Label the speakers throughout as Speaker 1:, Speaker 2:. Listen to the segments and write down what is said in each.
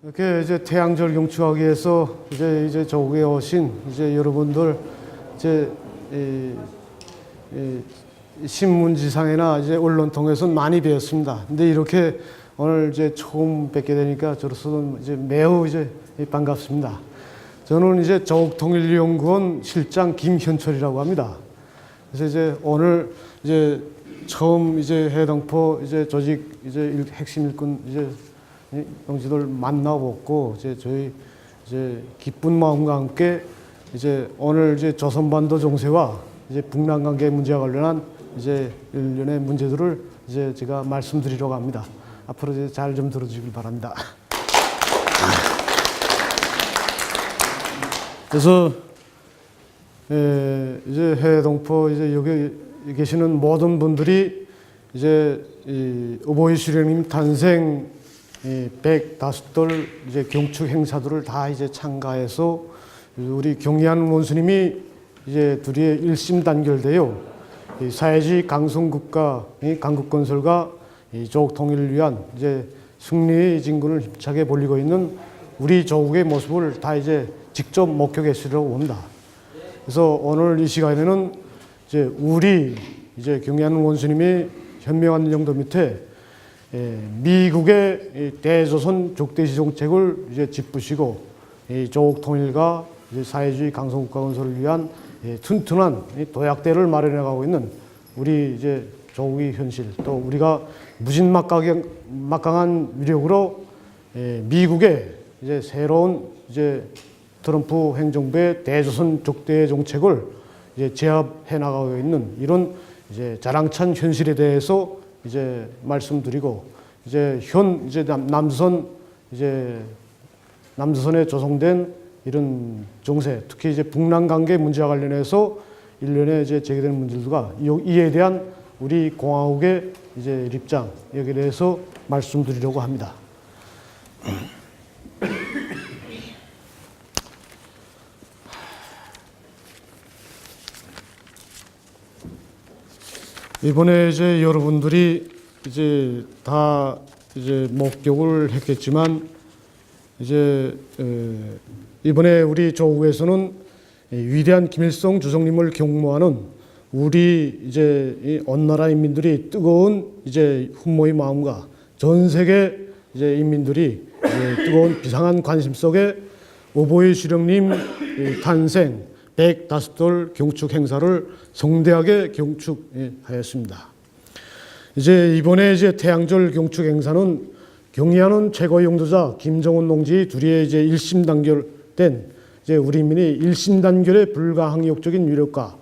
Speaker 1: 이렇게 이제 태양절 경축하기 위해서 이제 조국에 오신 이제 여러분들 이제 신문지상이나 이제 언론 통해서 많이 배웠습니다. 근데 이렇게 오늘 이제 처음 뵙게 되니까 저로서는 이제 매우 이제 반갑습니다. 저는 이제 조국통일연구원 실장 김현철이라고 합니다. 그래서 이제 오늘 이제 처음 이제 해당포 이제 조직 이제 핵심 일꾼 이제 동지들 만나보고 이제 저희 이제 기쁜 마음과 함께 이제 오늘 이제 조선반도 정세와 이제 북남 관계 문제와 관련한 이제 일련의 문제들을 이제 제가 말씀드리려고 합니다. 앞으로 이제 잘 좀 들어주시길 바랍니다. 그래서 이제 해동포 이제 여기 계시는 모든 분들이 이제 이 어버이 수령님 탄생 105돌 이제 경축 행사들을 다 이제 참가해서 우리 경의한 원수님이 이제 둘이 일심단결되어 사회주의 강성국가 강국건설과 조국 통일을 위한 이제 승리의 진군을 힘차게 벌이고 있는 우리 조국의 모습을 다 이제 직접 목격했으려고 봅니다. 그래서 오늘 이 시간에는 이제 우리 이제 경의한 원수님이 현명한 정도 밑에 미국의 대조선 족대시 정책을 이제 짚으시고 조국 통일과 이제 사회주의 강성국가 건설을 위한 튼튼한 도약대를 마련해가고 있는 우리 이제 조국의 현실, 또 우리가 무진막강한 위력으로 미국의 이제 새로운 이제 트럼프 행정부의 대조선 족대 정책을 이제 제압해 나가고 있는 이런 이제 자랑찬 현실에 대해서 이제 말씀드리고 이제 이제 남조선에 조성된 이런 정세, 특히 이제 북남 관계 문제와 관련해서 일련의 이제 제기되는 문제들과 이에 대한 우리 공화국의 이제 입장 여기에 대해서 말씀드리려고 합니다. 이번에 이제 여러분들이 이제 다 이제 목격을 했겠지만 이제 이번에 우리 조국에서는 위대한 김일성 주석님을 경모하는 우리 이제 온 나라 인민들이 뜨거운 이제 훈모의 마음과 전 세계 이제 인민들이 이제 뜨거운 비상한 관심 속에 어버이 수령님 탄생 105돌 경축 행사를 성대하게 경축하였습니다. 이제 이번에 이제 태양절 경축 행사는 경의하는 최고 영도자 김정은 동지 둘이 이제 일심단결된 이제 우리 인민이 일심단결의 불가항력적인 위력과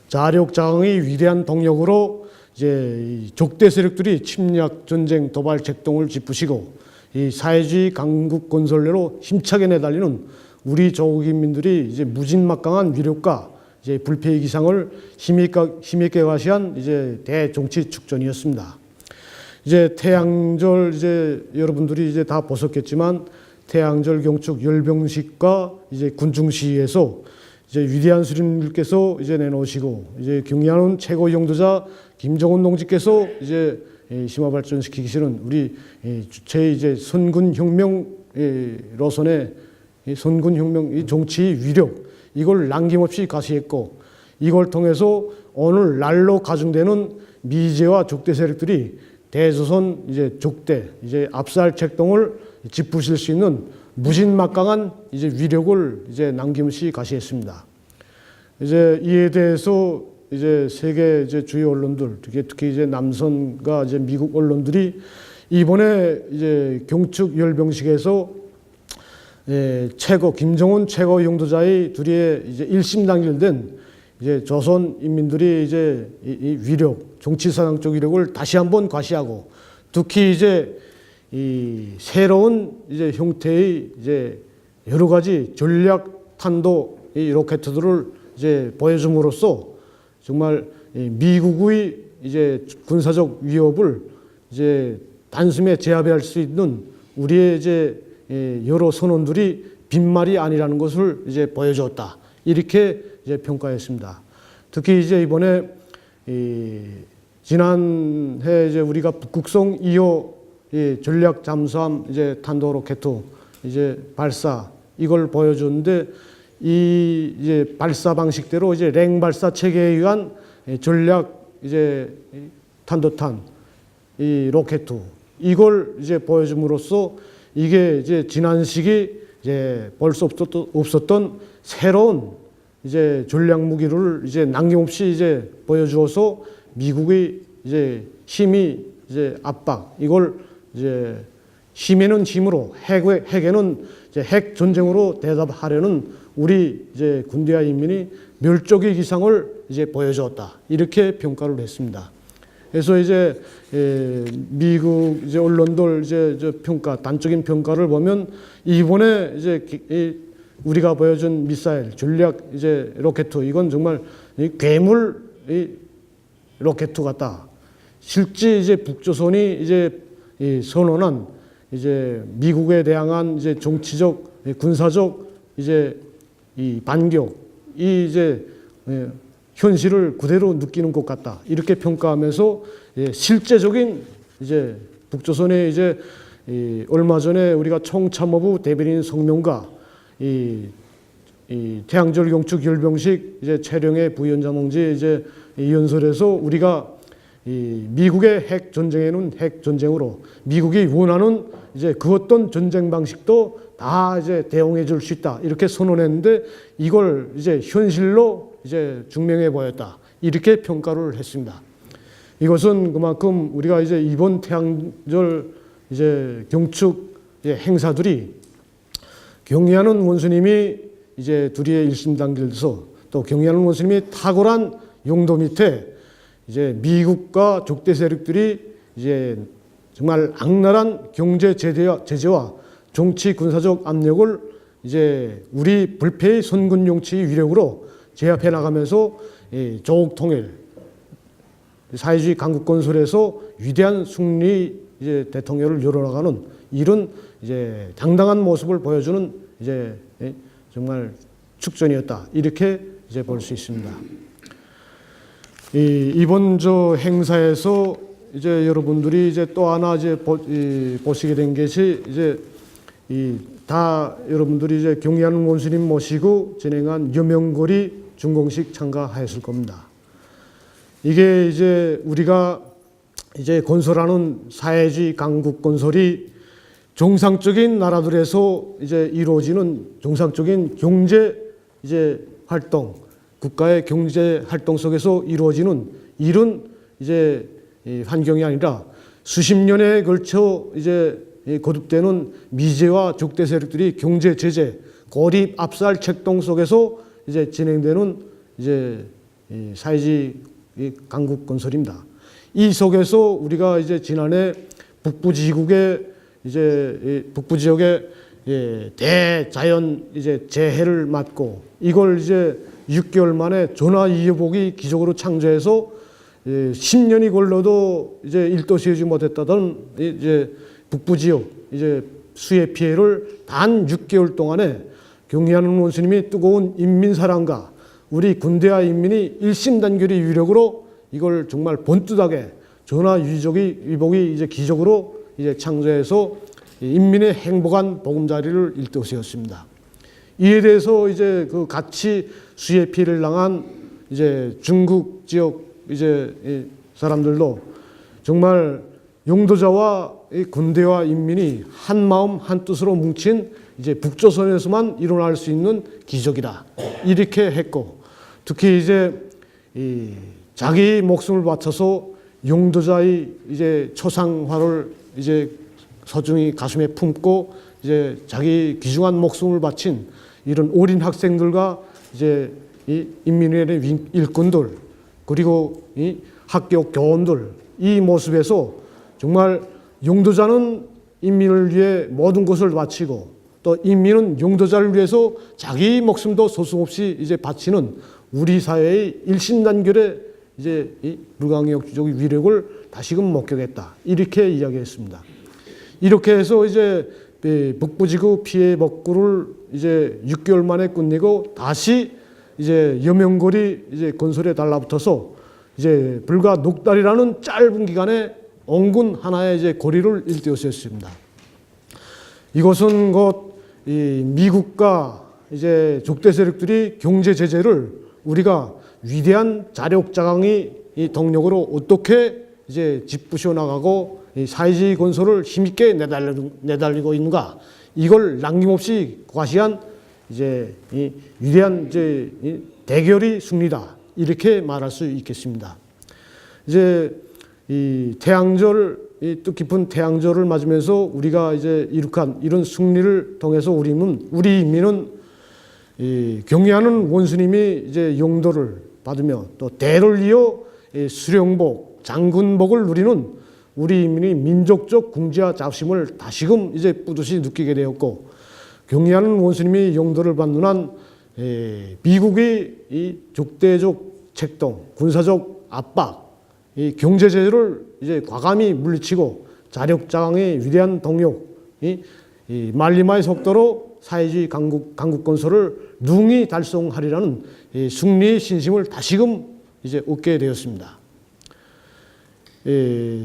Speaker 1: 자력자강의 위대한 동력으로 이제 족대 세력들이 침략, 전쟁, 도발, 책동을 짚으시고 이 사회주의 강국 건설로 힘차게 내달리는 우리 조국 인민들이 이제 무진막강한 위력과 이제 불패의 기상을 힘있게 과시한 이제 대정치 축전이었습니다. 이제 태양절 이제 여러분들이 이제 다 보셨겠지만 태양절 경축 열병식과 이제 군중시위에서 이제 위대한 수령님께서 이제 내놓으시고 이제 경의하는 최고 영도자 김정은 동지께서 이제 심화 발전시키기 계시는 우리 주체 이제 선군혁명로선의 선군혁명 이 정치의 위력 이걸 남김없이 가시했고 이걸 통해서 오늘 날로 가중되는 미제와 족대 세력들이 대조선 이제 족대 이제 압살 책동을 짚으실 수 있는 무진막강한 이제 위력을 이제 남김없이 가시했습니다. 이제 이에 대해서 이제 세계 이제 주요 언론들 특히 이제 남선과 이제 미국 언론들이 이번에 이제 경축 열병식에서 김정은 최고 영도자의 둘이 이제 일심단결된 이제 조선 인민들이 이제 이 위력, 정치사상적 위력을 다시 한번 과시하고 특히 이제 이 새로운 이제 형태의 이제 여러 가지 전략 탄도 이 로켓들을 이제 보여줌으로써 정말 미국의 이제 군사적 위협을 이제 단숨에 제압할 수 있는 우리의 이제 여러 선언들이 빈말이 아니라는 것을 이제 보여줬다. 이렇게 이제 평가했습니다. 특히 이제 이번에 지난해 이제 우리가 북극성 2호 전략 잠수함 이제 탄도 로켓 이제 발사 이걸 보여줬는데 이 이제 발사 방식대로 이제 랭 발사 체계에 의한 전략 이제 탄도탄 이 로켓 이걸 이제 보여줌으로써 이게 이제 지난 시기 이제 벌써 없었던 새로운 이제 전략 무기를 이제 남김없이 이제 보여주어서 미국의 이제 힘이 이제 압박 이걸 이제 힘에는 힘으로 핵에는 이제 핵 전쟁으로 대답하려는 우리 이제 군대와 인민이 멸족의 기상을 이제 보여주었다 이렇게 평가를 했습니다. 그래서 이제 미국 이제 언론들 이제 저 평가 단적인 평가를 보면 이번에 이제 우리가 보여준 미사일 전략 이제 로켓 이건 정말 괴물 로켓 같다. 실제 이제 북조선이 이제 선언한 이제 미국에 대항한 이제 정치적 군사적 이제 이 반격 이 이제 현실을 그대로 느끼는 것 같다 이렇게 평가하면서 실제적인 이제 북조선의 이제 얼마 전에 우리가 총참모부 대변인 성명과 이 태양절 경축 열병식 이제 최령의 부위원장 동지 이제 연설에서 우리가 이 미국의 핵 전쟁에는 핵 전쟁으로 미국이 원하는 이제 그 어떤 전쟁 방식도 다 이제 대응해 줄 수 있다 이렇게 선언했는데 이걸 이제 현실로 이제 증명해 보였다 이렇게 평가를 했습니다. 이것은 그만큼 우리가 이제 이번 태양절 이제 경축 이제 행사들이 경의하는 원수님이 이제 둘이의 일심단결돼서 또 경의하는 원수님이 탁월한 용도 밑에 이제 미국과 적대 세력들이 이제 정말 악랄한 경제 제재와 정치 군사적 압력을 이제 우리 불패의 선군 용치의 위력으로 제압해 나가면서 조국 통일, 사회주의 강국 건설에서 위대한 승리 이제 대통령을 열어나가는 이런 이제 당당한 모습을 보여주는 이제 정말 축전이었다 이렇게 이제 볼 수 있습니다. 이번 저 행사에서 이제 여러분들이 이제 또 하나 이제 보시게 된 것이 이제 다 여러분들이 이제 경의하는 원수님 모시고 진행한 여명거리 준공식 참가하였을 겁니다. 이게 이제 우리가 이제 건설하는 사회주의 강국 건설이 정상적인 나라들에서 이제 이루어지는 정상적인 경제 이제 활동, 국가의 경제 활동 속에서 이루어지는 이런 이제 환경이 아니라 수십 년에 걸쳐 이제 거듭되는 미제와 적대 세력들이 경제 제재, 고립 압살 책동 속에서 이제 진행되는 이제 사회주의 강국 건설입니다. 이 속에서 우리가 이제 지난해 북부 지국의 이제 북부 지역의 대자연 이제 재해를 맞고 이걸 이제 6개월 만에 전화 이어보기 기적으로 창조해서 10년이 걸려도 이제 일도시하지 못했다던 이제 북부 지역 이제 수해 피해를 단 6개월 동안에 경의하는 원수님이 뜨거운 인민사랑과 우리 군대와 인민이 일심단결의 위력으로 이걸 정말 번듯하게 전화 위복이 이제 기적으로 이제 창조해서 인민의 행복한 보금자리를 일도시였습니다. 이에 대해서 이제 그 같이 수해 피해를 당한 이제 중국 지역 이제 사람들도 정말 용도자와 군대와 인민이 한 마음 한 뜻으로 뭉친 이제 북조선에서만 일어날 수 있는 기적이다 이렇게 했고 특히 이제 자기 목숨을 바쳐서 용도자의 이제 초상화를 이제 소중히 가슴에 품고 이제 자기 귀중한 목숨을 바친 이런 어린 학생들과 이제 이 인민회의 일꾼들 그리고 이 학교 교원들 이 모습에서 정말 용도자는 인민을 위해 모든 것을 바치고 또 인민은 용도자를 위해서 자기 목숨도 소승없이 이제 바치는 우리 사회의 일심단결의 이제 이 불가항력적 위력을 다시금 목격했다 이렇게 이야기했습니다. 이렇게 해서 이제 북부지구 피해 복구를 이제 6개월 만에 끝내고 다시 이제 여명거리 이제 건설에 달라붙어서 이제 불과 넉 달이라는 짧은 기간에 원군 하나의 이제 거리를 일대었습니다. 이것은 곧 이 미국과 이제 적대 세력들이 경제 제재를 우리가 위대한 자력 자강의 이 동력으로 어떻게 이제 짚부셔 나가고 이 사회주의 건설을 힘있게 내달리고 있는가, 이걸 남김없이 과시한 이제 이 위대한 이제 이 대결의 승리다, 이렇게 말할 수 있겠습니다. 이제 이 태양절, 이 뜻깊은 태양절을 맞으면서 우리가 이제 이룩한 이런 승리를 통해서 우리 인민은 이 경애하는 원수님이 이제 용도를 받으며 또 대를 이어 수령복, 장군복을 누리는 우리 인민의 민족적 궁지와 자부심을 다시금 이제 뿌듯이 느끼게 되었고, 경애하는 원수님이 용도를 받는 한 미국의 이 적대적 책동, 군사적 압박, 이 경제 제재를 이제 과감히 물리치고 자력 자강의 위대한 동력, 이 말리마의 속도로 사회주의 강국 건설을 능히 달성하리라는 이 승리의 신심을 다시금 이제 얻게 되었습니다.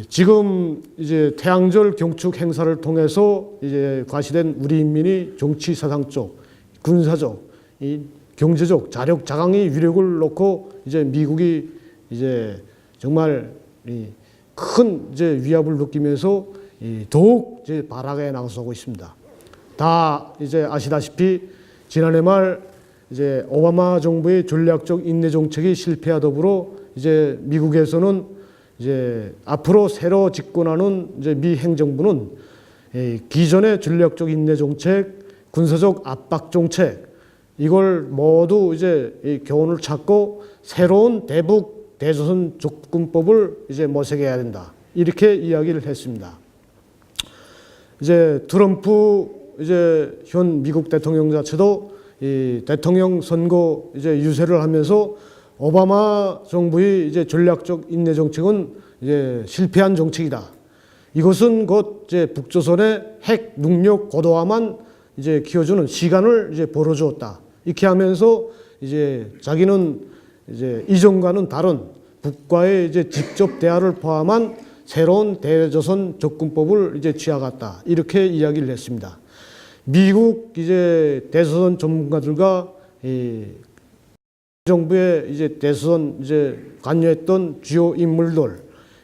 Speaker 1: 지금 이제 태양절 경축 행사를 통해서 이제 과시된 우리 인민이 정치 사상적, 군사적, 이 경제적 자력 자강의 위력을 놓고 이제 미국이 이제 정말 큰 이제 위압을 느끼면서 더욱 이제 발악에 나서고 있습니다. 다 이제 아시다시피 지난해 말 이제 오바마 정부의 전략적 인내 정책이 실패와 더불어 이제 미국에서는 이제 앞으로 새로 집권하는 이제 미 행정부는 기존의 전략적 인내 정책, 군사적 압박 정책, 이걸 모두 이제 교훈을 찾고 새로운 대북 대조선 접근법을 이제 모색해야 된다, 이렇게 이야기를 했습니다. 이제 트럼프 이제 현 미국 대통령 자체도 이 대통령 선거 이제 유세를 하면서 오바마 정부의 이제 전략적 인내 정책은 이제 실패한 정책이다. 이것은 곧 이제 북조선의 핵 능력 고도화만 이제 키워주는 시간을 이제 벌어주었다. 이렇게 하면서 이제 자기는 이제 이전과는 다른 북과의 이제 직접 대화를 포함한 새로운 대조선 접근법을 이제 취하갔다, 이렇게 이야기를 했습니다. 미국 이제 대조선 전문가들과 이 정부의 이제 대선 이제 관여했던 주요 인물들,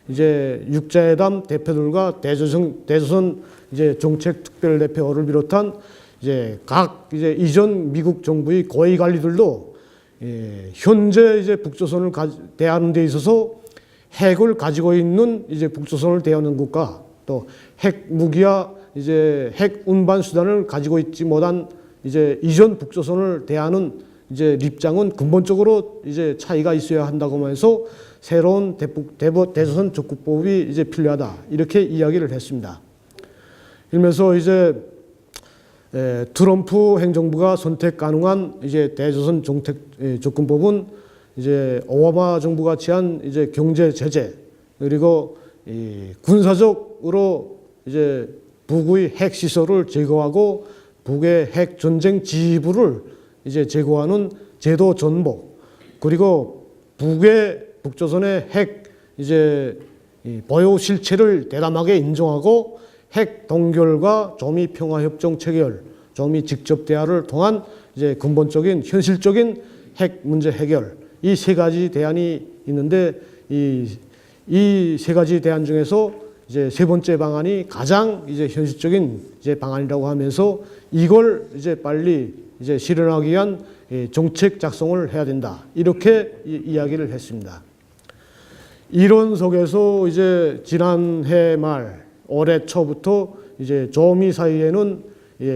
Speaker 1: 이제 육자회담 대표들과 대조선 이제 정책특별대표를 비롯한 이제 각 이제 이전 미국 정부의 고위 관리들도 현재 이제 북조선을 대하는 데 있어서 핵을 가지고 있는 이제 북조선을 대하는 국가, 또 핵 무기와 이제 핵 운반 수단을 가지고 있지 못한 이제 이전 북조선을 대하는 이제 입장은 근본적으로 이제 차이가 있어야 한다고 해서 새로운 대조선 접근법이 이제 필요하다, 이렇게 이야기를 했습니다. 이러면서 이제 트럼프 행정부가 선택 가능한 이제 대조선 접근법은 이제 오바마 정부가 취한 이제 경제 제재, 그리고 군사적으로 이제 북의 핵 시설을 제거하고 북의 핵 전쟁 지휘부를 이제 제거하는 제도 전복, 그리고 북조선의 핵 이제 보유 실체를 대담하게 인정하고 핵 동결과 조미 평화 협정 체결, 조미 직접 대화를 통한 이제 근본적인 현실적인 핵 문제 해결, 이 세 가지 대안이 있는데 이 세 가지 대안 중에서 이제 세 번째 방안이 가장 이제 현실적인 이제 방안이라고 하면서 이걸 이제 빨리 이제 실현하기 위한 정책 작성을 해야 된다, 이렇게 이야기를 했습니다. 이런 속에서 이제 지난해 말 올해 초부터 이제 조미 사이에는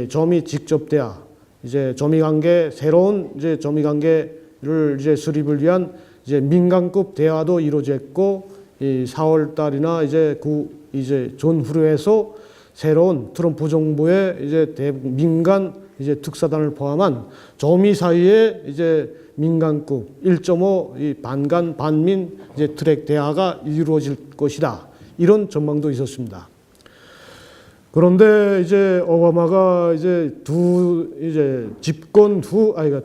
Speaker 1: 조미 직접 대화, 이제 조미 관계, 새로운 이제 조미 관계를 이제 수립을 위한 이제 민간급 대화도 이루어졌고, 이 4월 달이나 이제 전후로해서 새로운 트럼프 정부의 이제 민간 이제 특사단을 포함한 조미 사이에 이제 민간급 1.5 이 반간 반민 이제 트랙 대화가 이루어질 것이다, 이런 전망도 있었습니다. 그런데 이제 오바마가 이제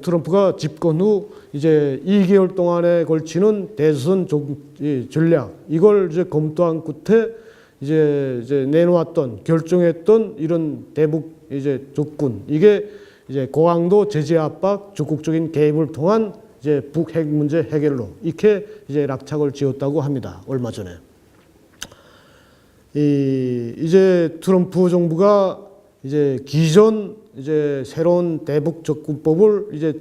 Speaker 1: 트럼프가 집권 후 이제 2개월 동안에 걸치는 대선 전략, 이걸 이제 검토한 끝에 이제 내놓았던 결정했던 이런 대북 이제 접근, 이게 이제 고강도 제재 압박, 적극적인 개입을 통한 이제 북핵 문제 해결로 이렇게 이제 락착을 지었다고 합니다. 얼마 전에. 이제 트럼프 정부가 이제 기존 이제 새로운 대북 접근법을 이제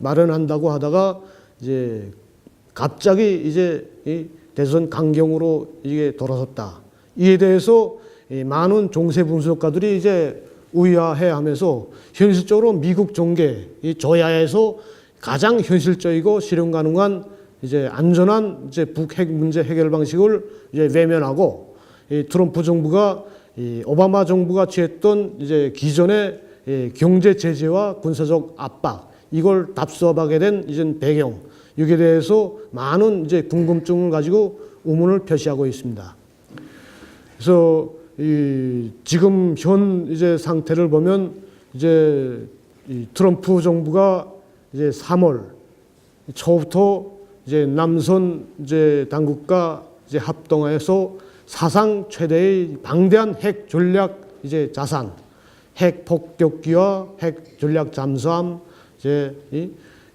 Speaker 1: 마련한다고 하다가 이제 갑자기 이제 이 대선 강경으로 이게 돌아섰다. 이에 대해서 많은 정세 분석가들이 이제 의아해하면서 현실적으로 미국 정계 이 조야에서 가장 현실적이고 실현 가능한 이제 안전한 이제 북핵 문제 해결 방식을 이제 외면하고 이 트럼프 정부가 이 오바마 정부가 취했던 이제 기존의 경제 제재와 군사적 압박 이걸 답습하게 된 이제 배경 여기에 대해서 많은 이제 궁금증을 가지고 의문을 표시하고 있습니다. 그래서 지금 현 이제 상태를 보면 이제 트럼프 정부가 이제 3월 초부터 이제 남선 이제 당국과 이제 합동해서 사상 최대의 방대한 핵 전략 이제 자산, 핵 폭격기와 핵 전략 잠수함 이제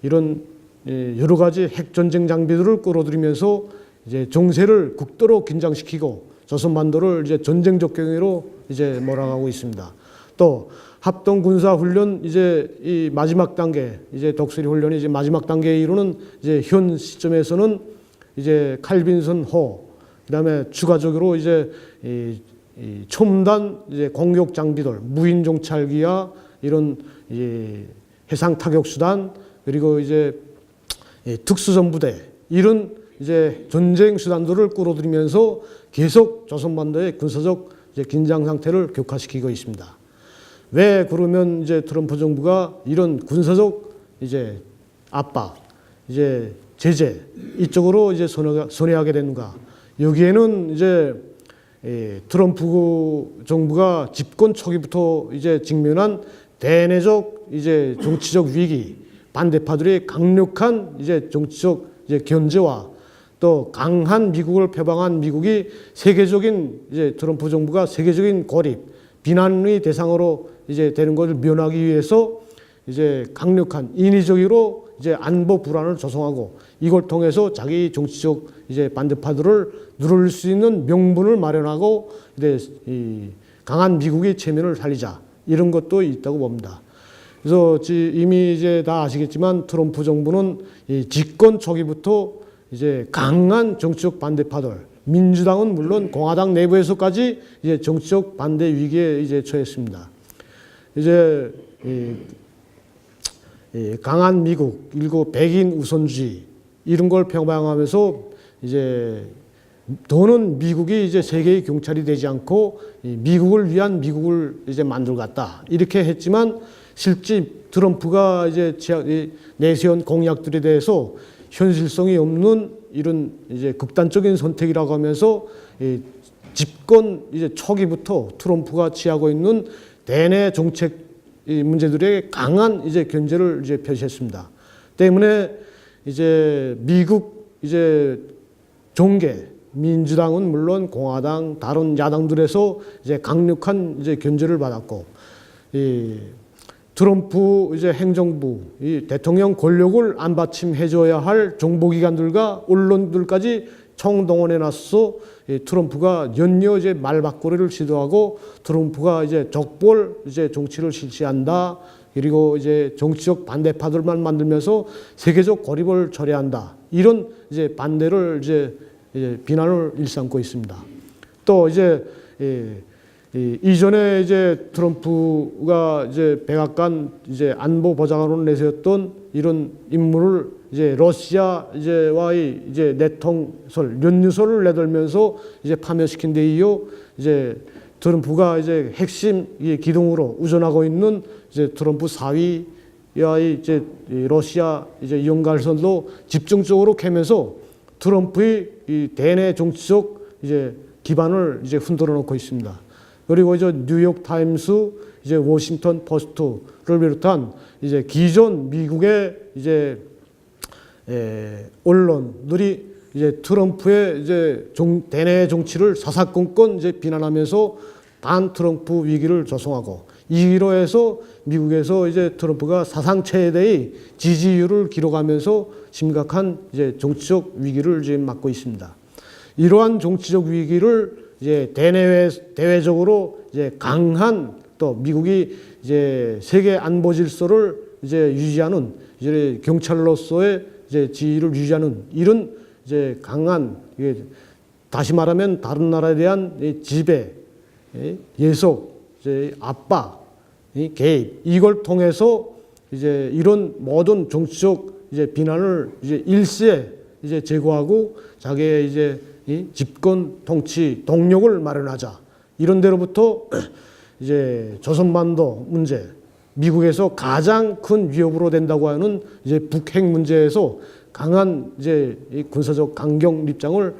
Speaker 1: 이런 여러 가지 핵 전쟁 장비들을 끌어들이면서 이제 정세를 극도로 긴장시키고 조선반도를 이제 전쟁적 경위로 이제 몰아가고 있습니다. 또 합동 군사 훈련 이제 이 마지막 단계 이제 독수리 훈련이 이제 마지막 단계에 이르는 이제 현 시점에서는 이제 칼빈선호 그다음에 추가적으로 이제 이 첨단 이제 공격 장비들 무인 정찰기와 이런 해상 타격 수단 그리고 이제 특수전부대 이런 이제 전쟁 수단들을 끌어들이면서 계속 조선반도의 군사적 이제 긴장 상태를 격화시키고 있습니다. 왜 그러면 이제 트럼프 정부가 이런 군사적 이제 압박, 이제 제재 이쪽으로 이제 선회하게 되는가? 여기에는 이제 트럼프 정부가 집권 초기부터 이제 직면한 대내적 이제 정치적 위기, 반대파들의 강력한 이제 정치적 이제 견제와 또 강한 미국을 표방한 미국이 세계적인 이제 트럼프 정부가 세계적인 고립, 비난의 대상으로 이제 되는 것을 면하기 위해서 이제 강력한 인위적으로 이제 안보 불안을 조성하고 이걸 통해서 자기 정치적 이제 반대파들을 누를 수 있는 명분을 마련하고 이제 이 강한 미국의 체면을 살리자 이런 것도 있다고 봅니다. 그래서 이미 이제 다 아시겠지만 트럼프 정부는 이 집권 초기부터 이제 강한 정치적 반대파들, 민주당은 물론 공화당 내부에서까지 이제 정치적 반대 위기에 이제 처했습니다. 이제 강한 미국, 그리고 백인 우선주의 이런 걸 표방하면서 이제 더는 미국이 이제 세계의 경찰이 되지 않고 미국을 위한 미국을 이제 만들겠다 이렇게 했지만 실제 트럼프가 이제 내세운 공약들에 대해서 현실성이 없는 이런 이제 극단적인 선택이라고 하면서 집권 이제 초기부터 트럼프가 취하고 있는 대내 정책 문제들에 강한 이제 견제를 이제 표시했습니다. 때문에 이제 미국 이제 정계 민주당은 물론 공화당 다른 야당들에서 이제 강력한 이제 견제를 받았고 이 트럼프 이제 행정부 이 대통령 권력을 안받침해줘야 할 정보기관들과 언론들까지 총동원해 놨어 트럼프가 연이어 이제 말바꾸기를 시도하고 트럼프가 이제 적벌 이제 정치를 실시한다. 그리고 이제 정치적 반대파들만 만들면서 세계적 고립을 초래한다. 이런 이제 반대를 이제 비난을 일삼고 있습니다. 또 이제 이전에 이제 트럼프가 이제 백악관 이제 안보 보좌관으로 내세웠던 이런 인물을 이제 러시아 이제와의 이제 내통설 연루설을 내들면서 이제 파면시킨 데 이어 이제 트럼프가 이제 핵심 기둥으로 우전하고 있는 이제 트럼프 사위와의 이제 러시아 이제 연관선도 집중적으로 캐면서 트럼프의 이 대내 정치적 이제 기반을 이제 흔들어 놓고 있습니다. 그리고 이제 뉴욕 타임스, 이제 워싱턴 포스트를 비롯한 이제 기존 미국의 이제 언론들이 이제 트럼프의 이제 대내 정치를 사사건건 이제 비난하면서 반 트럼프 위기를 조성하고 이로 해서 미국에서 이제 트럼프가 사상 최대의 지지율을 기록하면서 심각한 이제 정치적 위기를 지금 맞고 있습니다. 이러한 정치적 위기를 이제 대외적으로 이제 강한 또 미국이 이제 세계 안보 질서를 이제 유지하는 이제 경찰로서의 이제 지위를 유지하는 이런 이제 강한, 다시 말하면 다른 나라에 대한 지배, 예속, 이제 압박, 개입, 이걸 통해서 이제 이런 모든 정치적 이제 비난을 이제 일시에 이제 제거하고 자기의 이제 이 집권 통치 동력을 마련하자. 이런 데로부터 이제 조선반도 문제, 미국에서 가장 큰 위협으로 된다고 하는 이제 북핵 문제에서 강한 이제 군사적 강경 입장을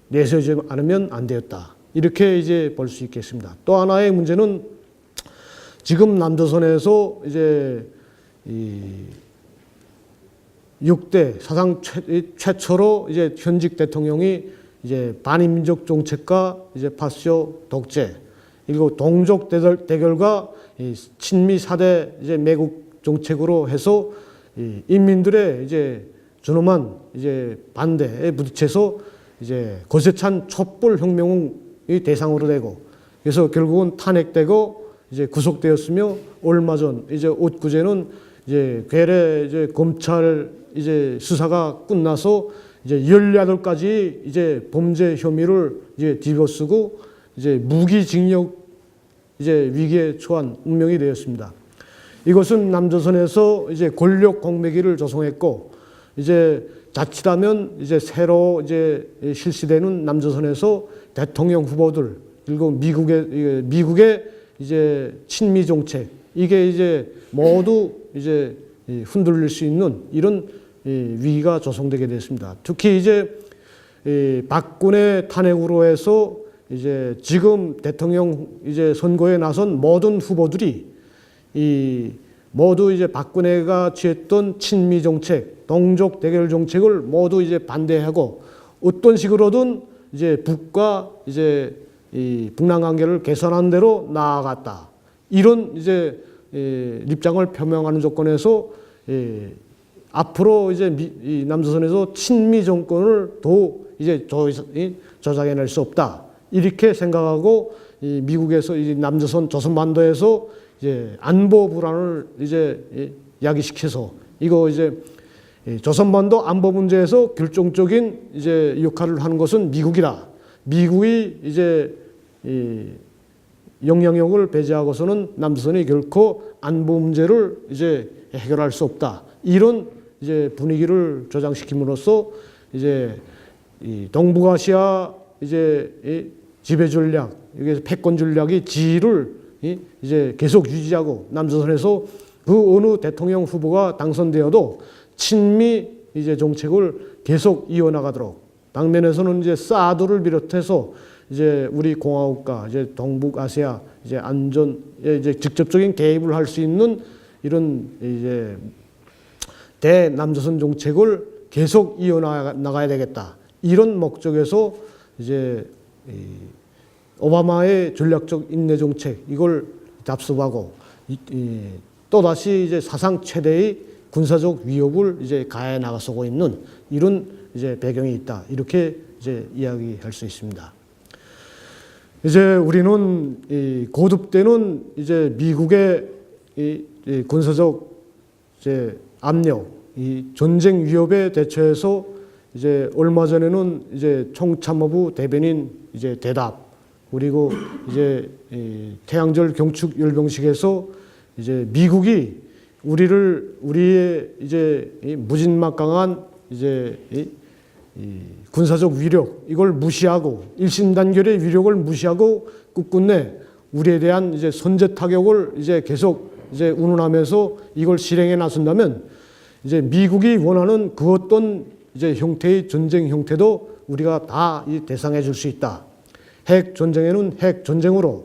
Speaker 1: 내세우지 않으면 안 되었다. 이렇게 이제 볼 수 있겠습니다. 또 하나의 문제는 지금 남조선에서 이제 6대 사상 최초로 이제 현직 대통령이 이제 반인민족 정책과 이제 파쇼 독재, 그리고 동족 대결과 친미 4대 이제 매국 정책으로 해서 인민들의 이제 준엄한 이제 반대에 부딪혀서 이제 거세찬 촛불 혁명의 대상으로 되고, 그래서 결국은 탄핵되고 이제 구속되었으며, 얼마 전 이제 엊그제는 이제 괴뢰 이제 검찰 이제 수사가 끝나서 이제 18가지 이제 범죄 혐의를 이제 뒤집어쓰고 이제 무기징역 이제 위기에 처한 운명이 되었습니다. 이것은 남조선에서 이제 권력 공백기를 조성했고, 이제 자칫하면 이제 새로 이제 실시되는 남조선에서 대통령 후보들, 그리고 미국의 이제 친미 정책, 이게 이제 모두 이제 흔들릴 수 있는 이런 위기가 조성되게 됐습니다. 특히 이제 박근혜 탄핵으로 해서 이제 지금 대통령 이제 선거에 나선 모든 후보들이 모두 이제 박근혜가 취했던 친미 정책, 동족 대결 정책을 모두 이제 반대하고, 어떤 식으로든 이제 북과 이제 북남 관계를 개선하는 대로 나아갔다. 이런 이제 입장을 표명하는 조건에서 앞으로 이제 남조선에서 친미 정권을 더 이제 조작해낼 수 없다. 이렇게 생각하고 미국에서 이 남조선 조선반도에서 이제 안보 불안을 이제 야기시켜서 이거 이제 조선반도 안보 문제에서 결정적인 이제 역할을 하는 것은 미국이다. 미국이 이제 영향력을 배제하고서는 남조선이 결코 안보 문제를 이제 해결할 수 없다. 이런 이제 분위기를 조장시킴으로써 이제 동북아시아 이제 지배 전략, 여기서 패권 전략의 지위를 이제 계속 유지하고, 남조선에서 그 어느 대통령 후보가 당선되어도 친미 이제 정책을 계속 이어나가도록, 당면에서는 이제 사드를 비롯해서 이제 우리 공화국과 이제 동북아시아 이제 안전에 이제 직접적인 개입을 할 수 있는 이런 이제 대남조선 정책을 계속 이어나가야 되겠다. 이런 목적에서 이제 오바마의 전략적 인내 정책, 이걸 답습하고 또다시 이제 사상 최대의 군사적 위협을 이제 가해 나가고 있는 이런 이제 배경이 있다. 이렇게 이제 이야기할 수 있습니다. 이제 우리는 거듭되는 이제 미국의 군사적 이제 압력, 이 전쟁 위협에 대처해서 이제 얼마 전에는 이제 총참모부 대변인 이제 대답, 그리고 이제 태양절 경축 열병식에서 이제 미국이 우리의 이제 무진막강한 이제 군사적 위력, 이걸 무시하고 일신단결의 위력을 무시하고 끝끝내 우리에 대한 이제 선제 타격을 이제 계속 이제 운운하면서 이걸 실행에 나선다면, 이제 미국이 원하는 그 어떤 이제 형태의 전쟁 형태도 우리가 다 대상해 줄 수 있다. 핵 전쟁에는 핵 전쟁으로,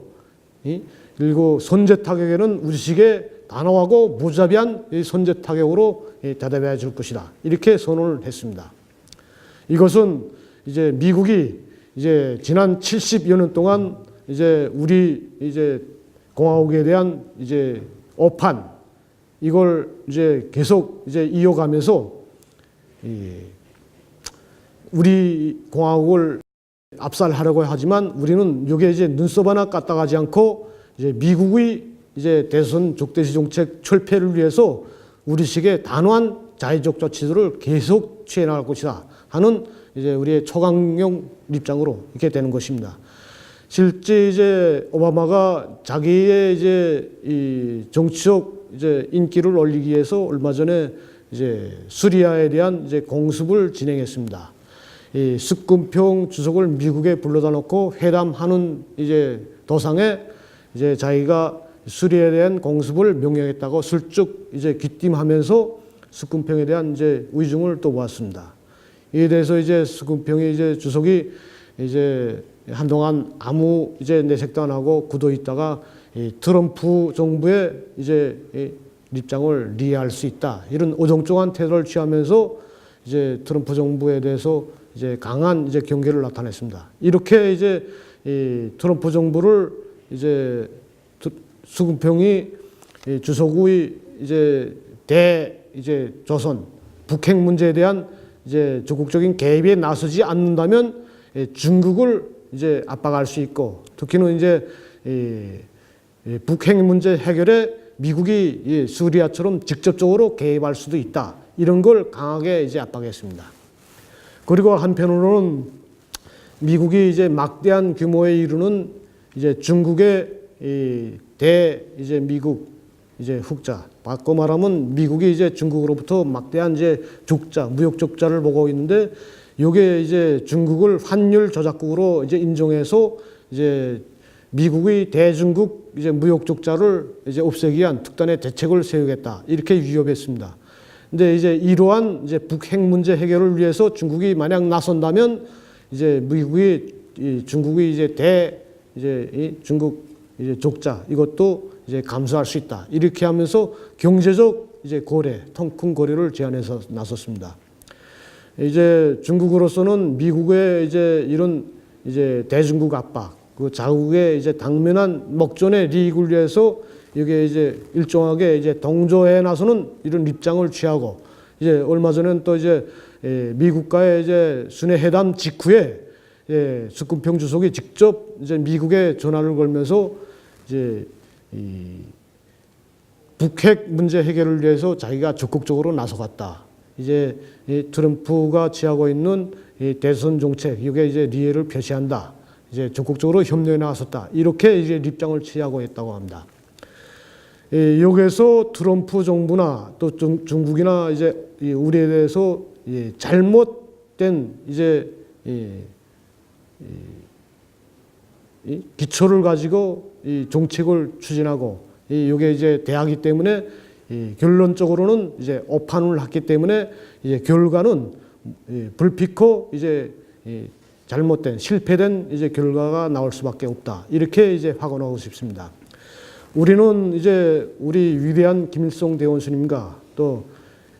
Speaker 1: 그리고 선제 타격에는 우리식의 단호하고 무자비한 선제 타격으로 대답해 줄 것이다. 이렇게 선언을 했습니다. 이것은 이제 미국이 이제 지난 70여 년 동안 이제 우리 이제 공화국에 대한 이제 오판 이걸 이제 계속 이제 이어가면서 우리 공화국을 압살하려고 하지만 우리는 여기에 이제 눈썹 하나 까딱하지 않고 이제 미국의 이제 대선 적대시 정책 철폐를 위해서 우리식의 단호한 자의적 조치들을 계속 취해나갈 것이다 하는 이제 우리의 초강경 입장으로 이렇게 되는 것입니다. 실제 이제 오바마가 자기의 이제 이 정치적 이제 인기를 올리기 위해서 얼마 전에 이제 시리아에 대한 이제 공습을 진행했습니다. 이习近平주석을 미국에 불러다 놓고 회담하는 이제 도상에 이제 자기가 시리아에 대한 공습을 명령했다고 슬쩍 이제 귀띔하면서习近平에 대한 이제 위중을 또 보았습니다. 이에 대해서 이제习近平이 이제 주석이 이제 한동안 아무 이제 내색도 안 하고 굳어 있다가 이 트럼프 정부의 이제 입장을 이해할 수 있다 이런 어정쩡한 태도를 취하면서 이제 트럼프 정부에 대해서 이제 강한 이제 경계를 나타냈습니다. 이렇게 이제 이 트럼프 정부를 이제习近平이 주석의 이제 이제 조선 북핵 문제에 대한 이제 적극적인 개입에 나서지 않는다면 중국을 이제 압박할 수 있고 특히는 이제 북핵 문제 해결에 미국이 시리아처럼 직접적으로 개입할 수도 있다 이런 걸 강하게 이제 압박했습니다. 그리고 한편으로는 미국이 이제 막대한 규모에 이르는 이제 중국의 이제 미국 이제 흑자 바꿔 말하면 미국이 이제 중국으로부터 막대한 이제 적자 무역 적자를 보고 있는데 요게 이제 중국을 환율 조작국으로 이제 인정해서 이제 미국의 대중국 이제 무역 적자를 이제 없애기 위한 특단의 대책을 세우겠다 이렇게 위협했습니다. 근데 이제 이러한 이제 북핵 문제 해결을 위해서 중국이 만약 나선다면 이제 미국이 중국의 이제 이제 이 중국 이제 적자 이것도 이제 감수할 수 있다 이렇게 하면서 경제적 이제 거래, 통큰 거래를 제한해서 나섰습니다. 이제 중국으로서는 미국의 이제 이런 이제 대중국 압박, 그 자국의 이제 당면한 목전의利益을 위해서 이게 이제 일정하게 이제 동조해 나서는 이런 입장을 취하고 이제 얼마 전에는 또 이제 미국과의 이제 순회 회담 직후에习近平주석이 직접 이제 미국에 전화를 걸면서 이제 이 북핵 문제 해결을 위해서 자기가 적극적으로 나서갔다. 이제 이 트럼프가 취하고 있는 이 대선 정책 이게 이제 리해를 표시한다. 이제 적극적으로 협력에 나섰다. 이렇게 이제 입장을 취하고 있다고 합니다. 여기에서 트럼프 정부나 또 중국이나 이제 우리에 대해서 잘못된 이제 기초를 가지고 이 정책을 추진하고 이게 이제 대하기 때문에 결론적으로는 이제 오판을 했기 때문에 이제 결과는 불필코 이제 잘못된 실패된 이제 결과가 나올 수밖에 없다. 이렇게 이제 확언하고 싶습니다. 우리는 이제 우리 위대한 김일성 대원수님과 또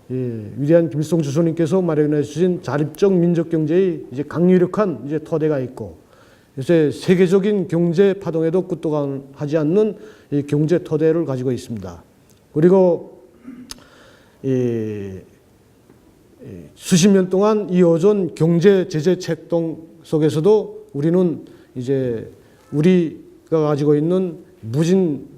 Speaker 1: 위대한 김일성 주석님께서 마련해 주신 자립적 민족 경제의 이제 강력한 이제 토대가 있고 요새 세계적인 경제 파동에도 끄떡하지 않는 이 경제 토대를 가지고 있습니다. 그리고 수십 년 동안 이어진 경제 제재 책동 속에서도 우리는 이제 우리가 가지고 있는 무진장한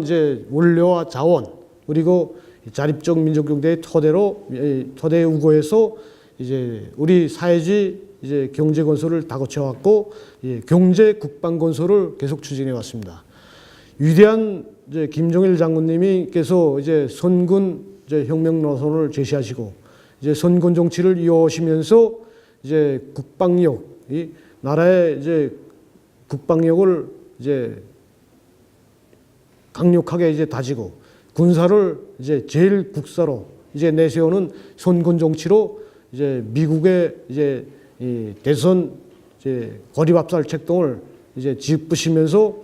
Speaker 1: 이제 원료와 자원 그리고 자립적 민족 경제의 토대에 우거해서 이제 우리 사회주의 이제 경제 건설을 다 거쳐왔고 경제 국방 건설을 계속 추진해 왔습니다. 위대한 이제 김정일 장군님께서 이제 선군 이제 혁명 노선을 제시하시고 이제 선군 정치를 이어오시면서 이제 국방력 이 나라의 이제 국방력을 이제 강력하게 이제 다지고 군사를 이제 제일 국사로 이제 내세우는 선군 정치로 이제 미국의 이제 이 대선 이제 고립압살 책동을 이제 짚으시면서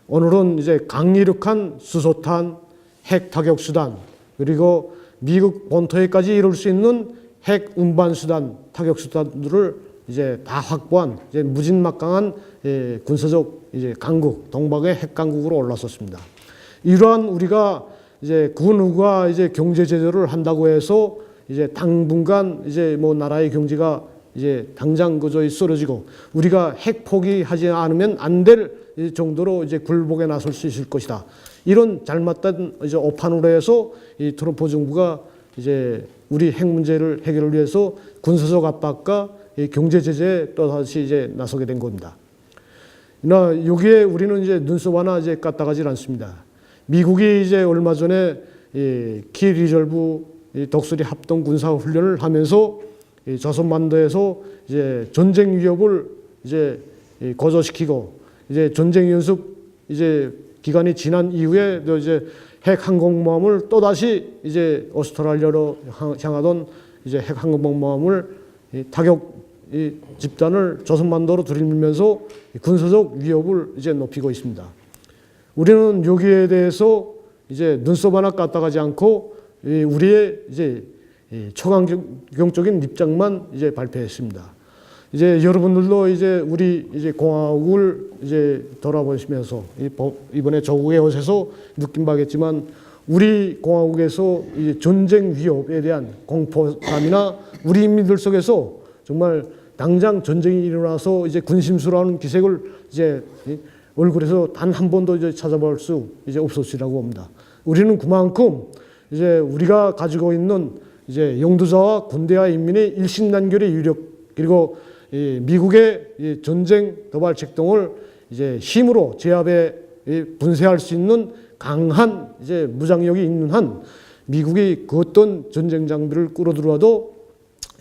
Speaker 1: 오늘은 이제 강력한 수소탄, 핵 타격 수단 그리고 미국 본토에까지 이룰 수 있는 핵 운반 수단, 타격 수단들을 이제 다 확보한 이제 무진막강한 군사적 이제 강국, 동방의 핵 강국으로 올랐었습니다. 이러한 우리가 이제 군우가 이제 경제 제재를 한다고 해서 이제 당분간 이제 뭐 나라의 경제가 이제 당장 그저 쓰러지고 우리가 핵 포기하지 않으면 안 될 정도로 이제 굴복에 나설 수 있을 것이다. 이런 잘못된 이제 오판으로 해서 이 트럼프 정부가 이제 우리 핵 문제를 해결을 위해서 군사적 압박과 이 경제 제재에 또 다시 이제 나서게 된 겁니다. 그러나 여기에 우리는 이제 눈썹 하나 이제 까딱하지 않습니다. 미국이 이제 얼마 전에 키 리졸브 독수리 합동 군사 훈련을 하면서 조선반도에서 이제 전쟁 위협을 이제 고조시키고 이제 전쟁 연습 이제 기간이 지난 이후에 또 이제 핵 항공모함을 또 다시 이제 오스트랄리아로 향하던 이제 핵 항공모함을 타격 집단을 조선반도로 들이밀면서 군사적 위협을 이제 높이고 있습니다. 우리는 여기에 대해서 이제 눈썹 하나 까딱하지 않고 우리의 이제 초강경적인 입장만 이제 발표했습니다. 이제 여러분들도 이제 우리 이제 공화국을 이제 돌아보시면서 이번에 조국에 오셔서 느낀 바겠지만 우리 공화국에서 이제 전쟁 위협에 대한 공포감이나 우리 인민들 속에서 정말 당장 전쟁이 일어나서 이제 근심스러워하는 기색을 이제 얼굴에서 단 한 번도 이제 찾아볼 수 이제 없었으리라고 봅니다. 우리는 그만큼 이제 우리가 가지고 있는 이제 영도자와 군대와 인민의 일심단결의 유력 그리고 미국의 전쟁 도발 책동을 이제 힘으로 제압에 분쇄할 수 있는 강한 이제 무장력이 있는 한 미국이 그 어떤 전쟁 장비를 끌어들여도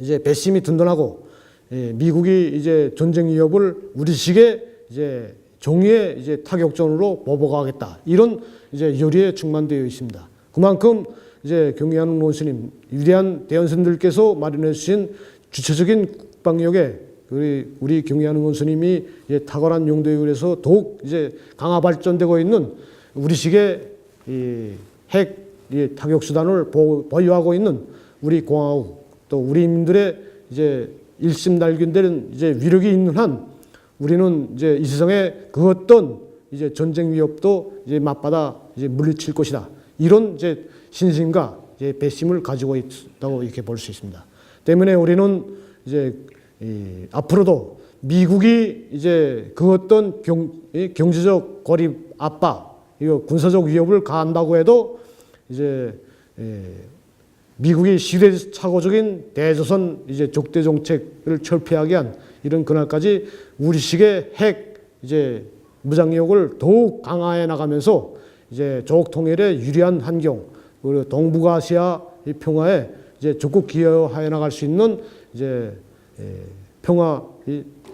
Speaker 1: 이제 배심이 든든하고 미국이 이제 전쟁 위협을 우리식의 이제 종이의 이제 타격전으로 보복하겠다 이런 이제 열의에 충만되어 있습니다. 그만큼 이제 경의하는 원수님 위대한 대원선들께서 마련해 주신 주체적인 국방력에 우리 경의하는 원수님이 탁월한 용도에 의해서 더욱 이제 강화 발전되고 있는 우리식의 핵 타격 수단을 보유하고 있는 우리 공화국 또 우리 인민들의 이제 일심달균되는 이제 위력이 있는 한 우리는 이제 이 세상에 그 어떤 이제 전쟁 위협도 이제 맞받아 이제 물리칠 것이다. 이런 이제 신심과 이제 배심을 가지고 있다고 이렇게 볼 수 있습니다. 때문에 우리는 이제 앞으로도 미국이 이제 그 어떤 경제적 고립 압박, 이거 군사적 위협을 가한다고 해도 이제 미국이 시대착오적인 대조선 이제 적대 정책을 철폐하게 한 이런 그날까지 우리식의 핵 이제 무장력을 더욱 강화해 나가면서 이제 조국 통일에 유리한 환경 그리고 동북아시아 평화에 이제 적극 기여해 나갈 수 있는 이제 평화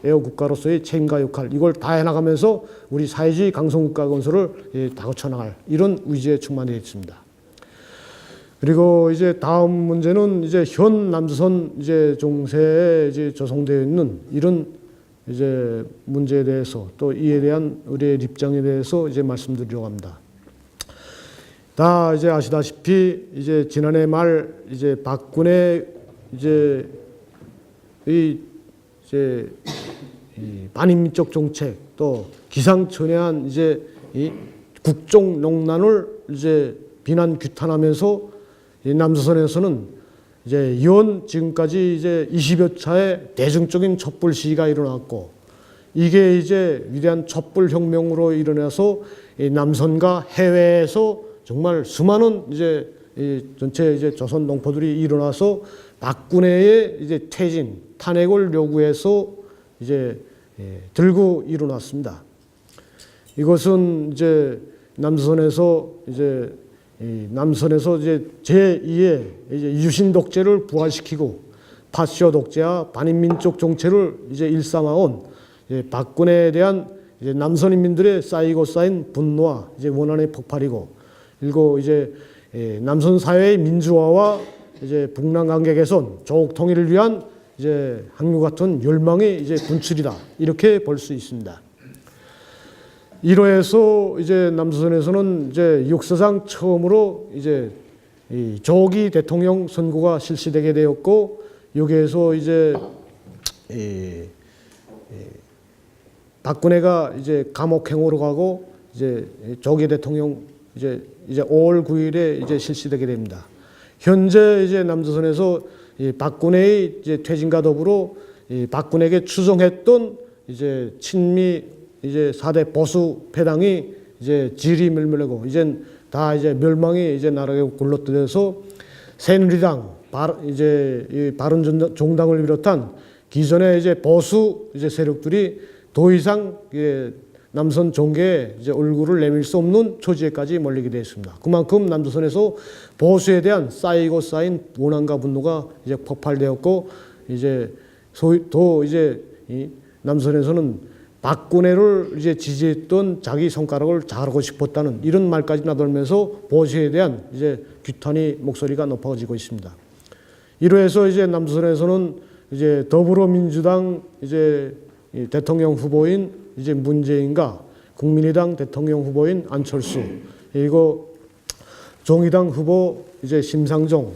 Speaker 1: 애호 국가로서의 책임과 역할 이걸 다 해나가면서 우리 사회주의 강성국가 건설을 다 거쳐 나갈 이런 의지에 충만해 있습니다. 그리고 이제 다음 문제는 이제 현 남조선 이제 종세에 이제 조성되어 있는 이런 이제 문제에 대해서 또 이에 대한 우리의 입장에 대해서 이제 말씀드리려고 합니다. 다 이제 아시다시피 이제 지난해 말 이제 박근혜 이제 이 반인민족 정책 또 기상천외한 이제 이 국정 농난을 이제 비난 규탄하면서 이 남조선에서는 이제 지금까지 이제 20여 차의 대중적인 촛불 시위가 일어났고 이게 이제 위대한 촛불 혁명으로 일어나서 이 남선과 해외에서 정말 수많은 이제 이 전체 이제 조선 농포들이 일어나서 박근혜의 이제 퇴진, 탄핵을 요구해서 이제 들고 일어났습니다. 이것은 이제 남선에서 이제 제2의 이제 유신 독재를 부활시키고 파쇼 독재와 반인민족 정체를 이제 일삼아온 박근혜에 대한 이제 남선 인민들의 쌓이고 쌓인 분노와 이제 원한의 폭발이고 그리고 이제 남선 사회의 민주화와 이제 북남 관계 개선, 조국 통일을 위한 이제 한국 같은 열망의 이제 분출이다 이렇게 볼 수 있습니다. 이로해서 이제 남조선에서는 이제 역사상 처음으로 이제 이 조기 대통령 선거가 실시되게 되었고 여기에서 이제 박근혜가 이제 감옥행으로 가고 이제 조기 대통령 이제 5월 9일에 이제 실시되게 됩니다. 현재 이제 남조선에서 이 박근혜의 이제 퇴진과 더불어 이 박근혜에게 추종했던 이제 친미 이제 4대 보수 패당이 이제 질이 멸멸하고 이젠 다 이제 멸망이 이제 나라에 굴러들여서 새누리당 이제 이 바른정당을 비롯한 기존의 이제 보수 이제 세력들이 더 이상 남선 종계에 이제 얼굴을 내밀 수 없는 처지에까지 몰리게 되었습니다. 그만큼 남조선에서 보수에 대한 쌓이고 쌓인 원한과 분노가 이제 폭발되었고 이제 더 이제 이 남조선에서는 박근혜를 이제 지지했던 자기 손가락을 자르고 싶었다는 이런 말까지 나돌면서 보수에 대한 이제 규탄의 목소리가 높아지고 있습니다. 이로해서 이제 남조선에서는 이제 더불어민주당 이제 대통령 후보인 이제 문재인과 국민의당 대통령 후보인 안철수, 그리고 정의당 후보 이제 심상정,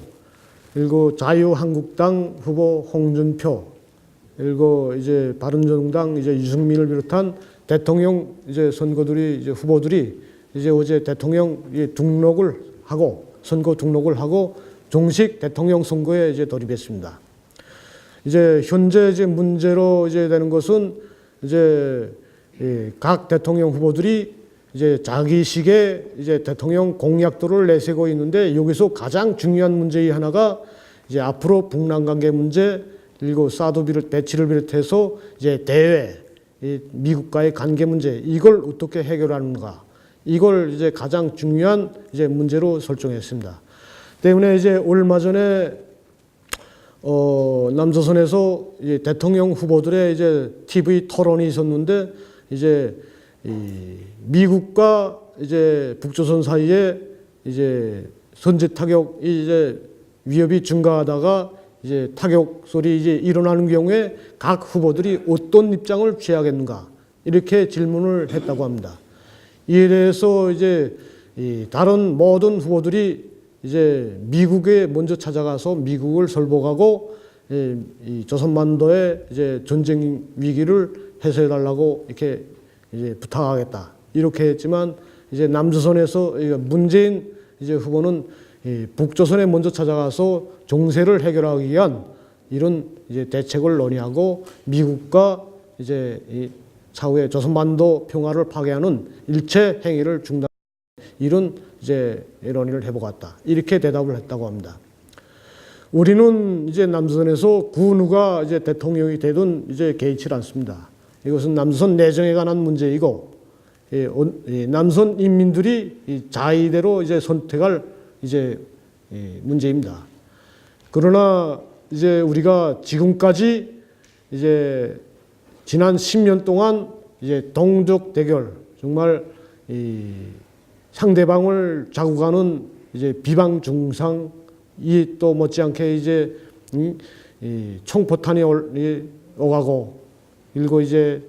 Speaker 1: 그리고 자유한국당 후보 홍준표, 그리고 이제 바른정당 이제 유승민을 비롯한 대통령 이제 선거들이 이제 후보들이 이제 어제 대통령 등록을 하고 선거 등록을 하고 정식 대통령 선거에 이제 돌입했습니다. 이제 현재 이제 문제로 이제 되는 것은 이제 각 대통령 후보들이 이제 자기식의 이제 대통령 공약들을 내세우고 있는데 여기서 가장 중요한 문제의 하나가 이제 앞으로 북남 관계 문제 그리고 사드 배치를 비롯해서 이제 대외 미국과의 관계 문제 이걸 어떻게 해결하는가 이걸 이제 가장 중요한 이제 문제로 설정했습니다. 때문에 이제 얼마 전에 남조선에서 이제 대통령 후보들의 이제 TV 토론이 있었는데 이제 미국과 이제 북조선 사이에 이제 선제 타격이 이제 위협이 증가하다가 이제 타격설이 이제 일어나는 경우에 각 후보들이 어떤 입장을 취하겠는가 이렇게 질문을 했다고 합니다. 이에 대해서 이제 다른 모든 후보들이 이제 미국에 먼저 찾아가서 미국을 설복하고 이 조선반도의 이제 전쟁 위기를 해소해 달라고 이렇게 이제 부탁하겠다 이렇게 했지만 이제 남조선에서 문재인 이제 후보는 북조선에 먼저 찾아가서 정세를 해결하기 위한 이런 이제 대책을 논의하고 미국과 이제 이 차후에 조선반도 평화를 파괴하는 일체 행위를 중단 이런 이제 논의를 해보겠다 이렇게 대답을 했다고 합니다. 우리는 이제 남조선에서 그 누가 이제 대통령이 되든 이제 개의치 않습니다. 이것은 남조선 내정에 관한 문제이고 남조선 인민들이 자의대로 이제 선택할 이제 문제입니다. 그러나 이제 우리가 지금까지 이제 지난 10년 동안 이제 동족 대결 정말 상대방을 자극하는 이제 비방 중상 이 또 못지않게 이제 총포탄이 오가고 그리고 이제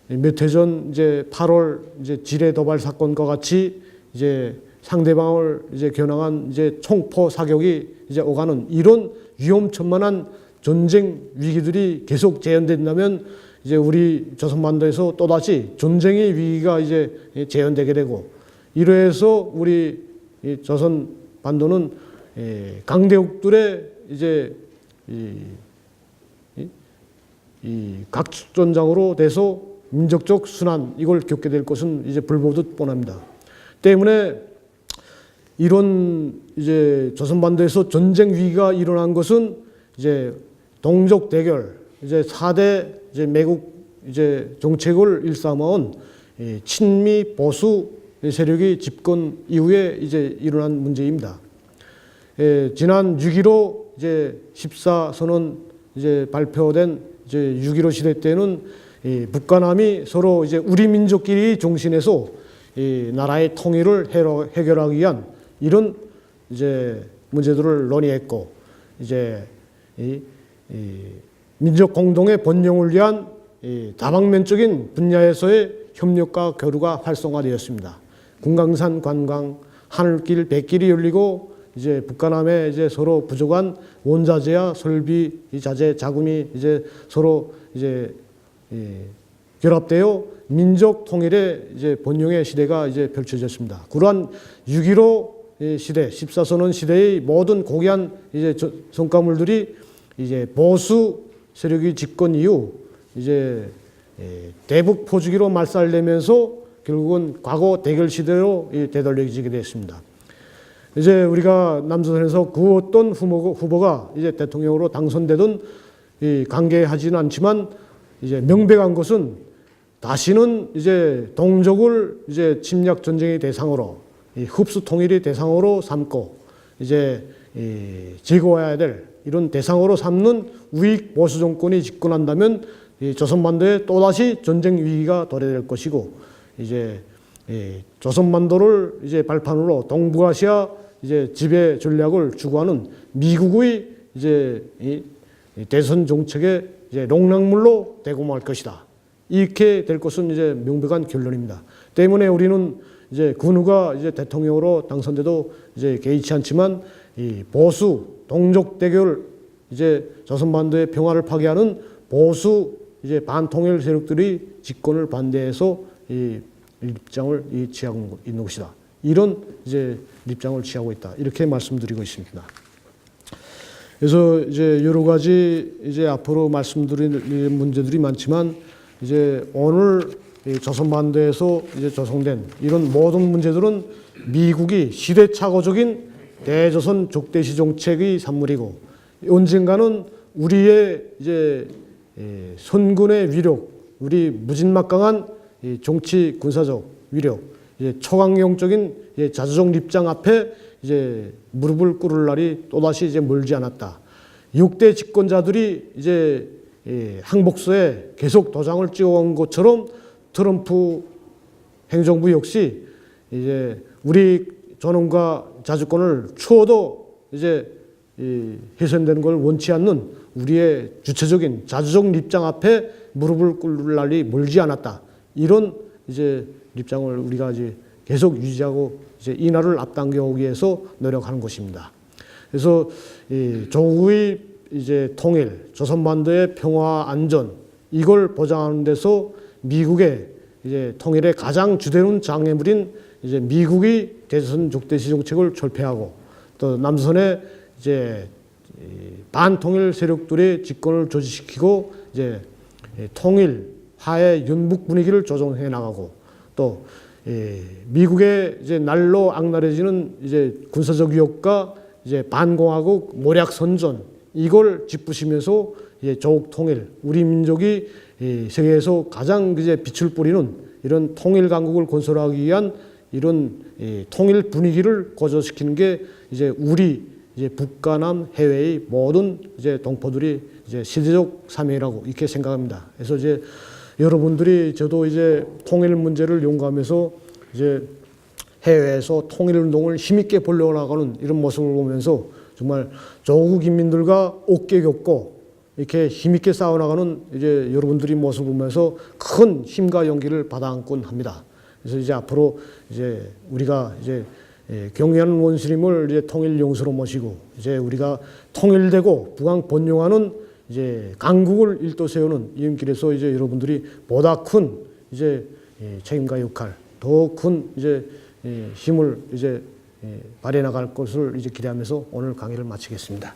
Speaker 1: 몇 해 전 이제 8월 이제 지뢰 도발 사건과 같이 이제 상대방을 이제 겨냥한 이제 총포 사격이 이제 오가는 이런 위험천만한 전쟁 위기들이 계속 재현된다면 이제 우리 조선반도에서 또다시 전쟁의 위기가 이제 재현되게 되고 이로해서 우리 조선반도는 강대국들의 이제 이 각전장으로 돼서 민족적 순환 이걸 겪게 될 것은 이제 불보듯 뻔합니다. 때문에 이런 이제 조선반도에서 전쟁 위기가 일어난 것은 이제 동족 대결 이제 4대 이제 매국 이제 정책을 일삼아온 친미 보수 세력이 집권 이후에 이제 일어난 문제입니다. 지난 6.15 이제 14선언 이제 발표된 이제 6.15 시대 때는 북과 남이 서로 이제 우리 민족끼리 종신해서 이 나라의 통일을 해결하기 위한 이런 이제 문제들을 논의했고 이제 이 민족 공동의 번영을 위한 다방면적인 분야에서의 협력과 교류가 활성화되었습니다. 금강산 관광, 하늘길, 백길이 열리고 이제 북한함에 이제 서로 부족한 원자재와 설비, 이 자재, 자금이 이제 서로 이제 결합되어 민족 통일의 이제 번영의 시대가 이제 펼쳐졌습니다. 그러한 6.15 시대, 14선언 시대의 모든 고귀한 이제 성과물들이 이제 보수 세력의 집권 이후 이제 대북 포주기로 말살되면서 결국은 과거 대결 시대로 되돌려지게 됐습니다. 이제 우리가 남조선에서 그 어떤 후보가 이제 대통령으로 당선되든 관계하지는 않지만 이제 명백한 것은 다시는 이제 동족을 이제 침략 전쟁의 대상으로 흡수 통일의 대상으로 삼고 이제 제거해야 될 이런 대상으로 삼는 우익 보수 정권이 집권한다면 조선반도에 또다시 전쟁 위기가 도래될 것이고 이제 조선반도를 이제 발판으로 동북아시아 이제 지배 전략을 추구하는 미국의 이제 대선 정책의 이제 농락물로 되고 말 것이다. 이렇게 될 것은 이제 명백한 결론입니다. 때문에 우리는 이제 그 누가 이제 대통령으로 당선돼도 이제 개의치 않지만 이 보수 동족 대결 이제 조선반도의 평화를 파괴하는 보수 이제 반통일 세력들이 집권을 반대해서 이 입장을 취하고 있는 것이다. 이런 이제 입장을 취하고 있다. 이렇게 말씀드리고 있습니다. 그래서 이제 여러 가지 이제 앞으로 말씀드릴 문제들이 많지만 이제 오늘 조선반도에서 이제 조성된 이런 모든 문제들은 미국이 시대착오적인 대조선 적대시 정책의 산물이고 언젠가는 우리의 이제 선군의 위력, 우리 무진막강한 정치 군사적 위력, 이제 초강경적인 자주적 입장 앞에 이제 무릎을 꿇을 날이 또다시 이제 멀지 않았다. 6대 집권자들이 이제 항복서에 계속 도장을 찍어온 것처럼 트럼프 행정부 역시 이제 우리 존엄과 자주권을 추워도 이제 훼손되는 걸 원치 않는 우리의 주체적인 자주적 입장 앞에 무릎을 꿇을 날이 멀지 않았다. 이런 이제 입장을 우리가 이제 계속 유지하고 이제 이 날을 앞당겨 오기 위해서 노력하는 것입니다. 그래서 조국의 이제 통일, 조선반도의 평화 안전 이걸 보장하는 데서 미국의 이제 통일의 가장 주되는 장애물인 이제 미국의 대조선 적대시 정책을 철폐하고 또 남조선의 이제 반통일 세력들의 집권을 조지시키고 이제 통일 화해 연북 분위기를 조성해 나가고 또 미국의 이제 날로 악랄해지는 이제 군사적 위협과 이제 반공화국 모략 선전 이걸 짚으시면서 조국 통일 우리 민족이 세계에서 가장 이제 빛을 뿌리는 이런 통일 강국을 건설하기 위한 이런 통일 분위기를 고조시키는 게 이제 우리 이제 북한남 해외의 모든 이제 동포들이 이제 시대적 사명이라고 이렇게 생각합니다. 그래서 이제 여러분들이 저도 이제 통일 문제를 연구하면서 이제 해외에서 통일 운동을 힘있게 벌려 나가는 이런 모습을 보면서 정말 조국 인민들과 어깨 겹고 이렇게 힘있게 싸워 나가는 이제 여러분들이 모습을 보면서 큰 힘과 용기를 받아안곤 합니다. 그래서 이제 앞으로 이제 우리가 이제 경의하는 원수님을 이제 통일 용수로 모시고 이제 우리가 통일되고 북한 번영하는 이제 강국을 일도 세우는 이 길에서 이제 여러분들이 보다 큰 이제 책임과 역할, 더 큰 이제 힘을 이제 발휘해 나갈 것을 이제 기대하면서 오늘 강의를 마치겠습니다.